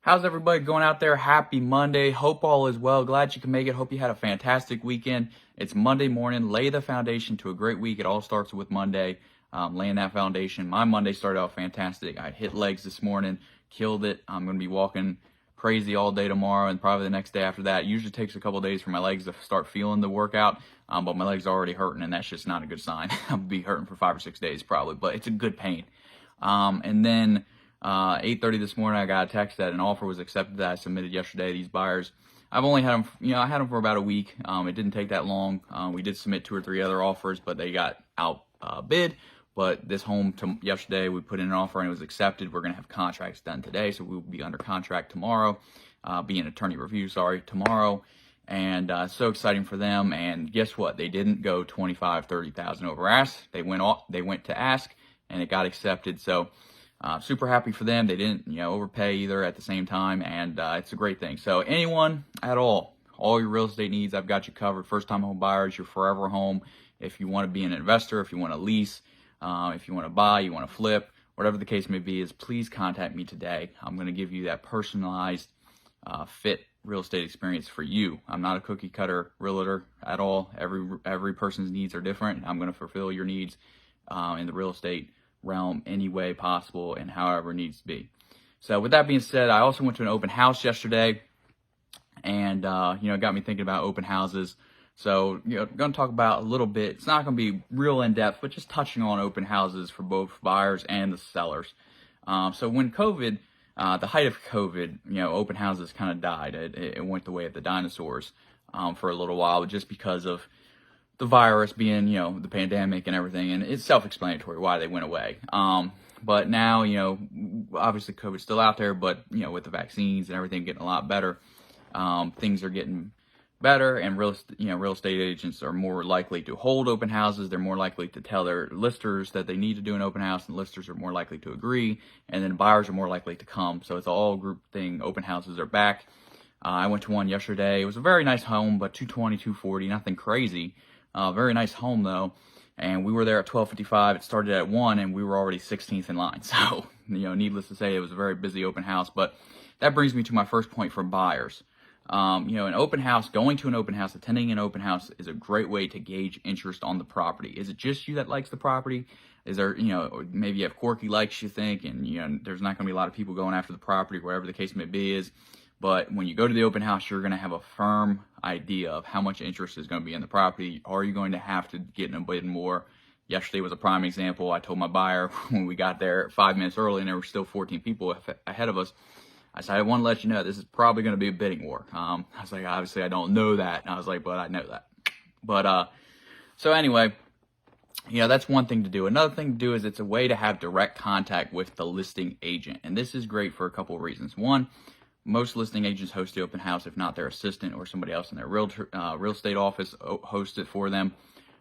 How's everybody going out there? Happy Monday. Hope all is well. Glad you can make it. Hope you had a fantastic weekend. It's Monday morning. Lay the foundation to a great week. It all starts with Monday. Laying that foundation. My Monday started out fantastic. I hit legs this morning, killed it. I'm going to be walking crazy all day tomorrow and probably the next day after that. It usually takes a couple days for my legs to start feeling the workout, but my legs are already hurting, and that's just not a good sign. I'll be hurting for 5 or 6 days probably, but it's a good pain. And then 8:30 this morning, I got a text that an offer was accepted that I submitted yesterday. These buyers, I've only had them, I had them for about a week. It didn't take that long. We did submit 2 or 3 other offers, but they got outbid. But this home yesterday, we put in an offer and it was accepted. We're going to have contracts done today, so we'll be under contract tomorrow, be an attorney review, tomorrow. And so exciting for them. And guess what? They didn't go 25, 30,000 over ask. They went to ask, and it got accepted. So super happy for them. They didn't, overpay either at the same time, and it's a great thing. So anyone at all your real estate needs, I've got you covered. First-time home buyers, your forever home. If you want to be an investor, if you want to lease, if you want to buy, you want to flip, whatever the case may be, please contact me today. I'm going to give you that personalized, fit real estate experience for you. I'm not a cookie cutter realtor at all. Every person's needs are different. I'm going to fulfill your needs in the real estate realm any way possible and however it needs to be. So with that being said, I also went to an open house yesterday, and it got me thinking about open houses. So, going to talk about a little bit. It's not going to be real in depth, but just touching on open houses for both buyers and the sellers. So when COVID, the height of COVID, open houses kind of died. It went the way of the dinosaurs for a little while, just because of the virus being, the pandemic and everything. And it's self-explanatory why they went away. But now, obviously COVID's still out there, but, with the vaccines and everything getting a lot better, things are getting better, and real estate agents are more likely to hold open houses. They're more likely to tell their listers that they need to do an open house, and listers are more likely to agree, and then buyers are more likely to come. So it's an all group thing. Open houses are back. I went to one yesterday. It was a very nice home, but 220, 240, nothing crazy. Very nice home though. And we were there at 12:55. It started at 1, and we were already 16th in line. So, needless to say, it was a very busy open house. But that brings me to my first point for buyers. An open house, going to an open house, attending an open house is a great way to gauge interest on the property. Is it just you that likes the property? Is there, maybe you have quirky likes you think, and, there's not going to be a lot of people going after the property, whatever the case may be is. But when you go to the open house, you're going to have a firm idea of how much interest is going to be in the property. Are you going to have to get in a bit more? Yesterday was a prime example. I told my buyer when we got there 5 minutes early and there were still 14 people ahead of us, I said, I want to let you know this is probably going to be a bidding war. I was like, obviously I don't know that. And I was like, but I know that. But, so anyway, that's one thing to do. Another thing to do is it's a way to have direct contact with the listing agent. And this is great for a couple of reasons. One, most listing agents host the open house. If not, their assistant or somebody else in their real estate office hosts it for them.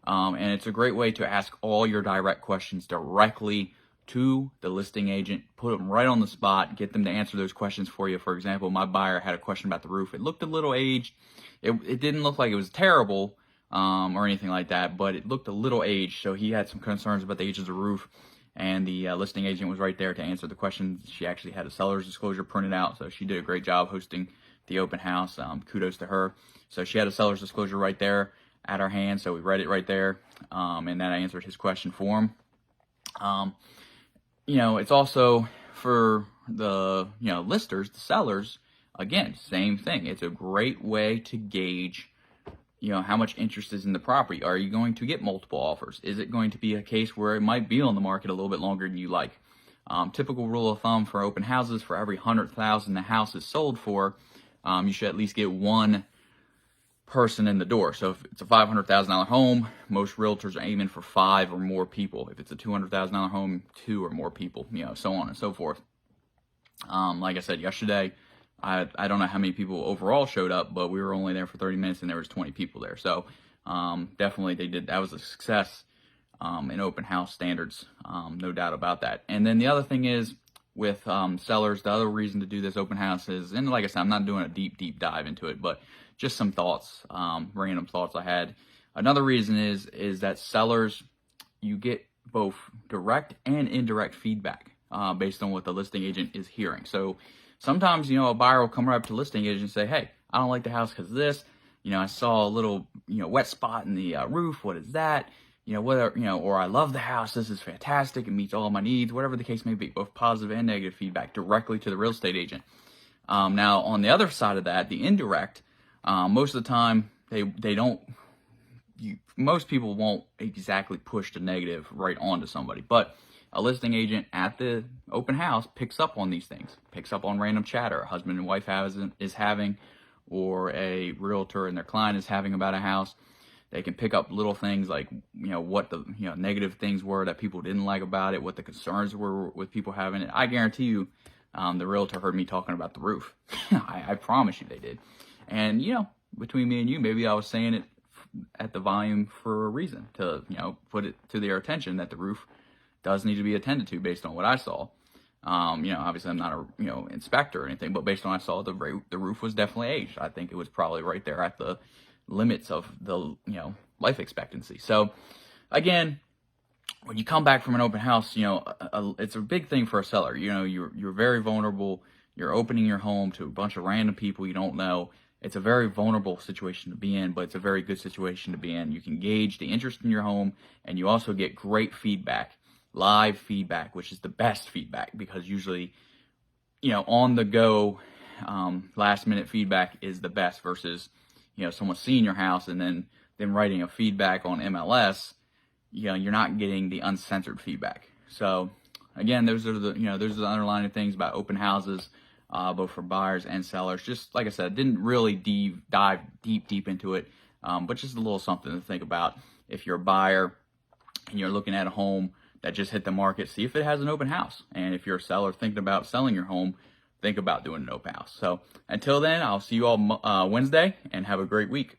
And it's a great way to ask all your direct questions directly to the listing agent, put them right on the spot, get them to answer those questions for you. For example, my buyer had a question about the roof. It looked a little aged. It didn't look like it was terrible or anything like that, but it looked a little aged. So he had some concerns about the age of the roof, and the listing agent was right there to answer the questions. She actually had a seller's disclosure printed out, so she did a great job hosting the open house. Kudos to her. So she had a seller's disclosure right there at our hand, so we read it right there, and then I answered his question for him. It's also for the, listers, the sellers, again, same thing. It's a great way to gauge, how much interest is in the property. Are you going to get multiple offers? Is it going to be a case where it might be on the market a little bit longer than you like? Typical rule of thumb for open houses, for every 100,000 the house is sold for, you should at least get one person in the door. So if it's a $500,000 home, most realtors are aiming for 5 or more people. If it's a $200,000 home, 2 or more people, so on and so forth. Like I said yesterday, I don't know how many people overall showed up, but we were only there for 30 minutes and there was 20 people there. So definitely that was a success in open house standards, no doubt about that. And then the other thing is with sellers, the other reason to do this open house is, and like I said, I'm not doing a deep dive into it, but just some thoughts, random thoughts I had. Another reason is that sellers, you get both direct and indirect feedback based on what the listing agent is hearing. So sometimes, a buyer will come right up to listing agent and say, hey, I don't like the house because of this. I saw a little, wet spot in the roof. What is that? Whether, or I love the house. This is fantastic. It meets all my needs, whatever the case may be, both positive and negative feedback directly to the real estate agent. Now, on the other side of that, the indirect, most of the time, they don't, most people won't exactly push the negative right onto somebody, but a listing agent at the open house picks up on these things, picks up on random chatter a husband and wife is having, or a realtor and their client is having about a house. They can pick up little things like, what the, negative things were that people didn't like about it, what the concerns were with people having it. I guarantee you, the realtor heard me talking about the roof. I promise you they did. And, between me and you, maybe I was saying it at the volume for a reason to, put it to their attention that the roof does need to be attended to based on what I saw. Obviously I'm not a, inspector or anything, but based on what I saw, the roof was definitely aged. I think it was probably right there at the limits of the, life expectancy. So again, when you come back from an open house, it's a big thing for a seller. You're very vulnerable. You're opening your home to a bunch of random people you don't know. It's a very vulnerable situation to be in, but it's a very good situation to be in. You can gauge the interest in your home, and you also get great feedback, live feedback, which is the best feedback, because usually, on the go, last minute feedback is the best versus, someone seeing your house and then them writing a feedback on MLS. You're not getting the uncensored feedback. So again, those are the underlying things about open houses, both for buyers and sellers. Just like I said, didn't really dive deep into it, but just a little something to think about. If you're a buyer and you're looking at a home that just hit the market, see if it has an open house. And if you're a seller thinking about selling your home, think about doing an open house. So until then, I'll see you all Wednesday, and have a great week.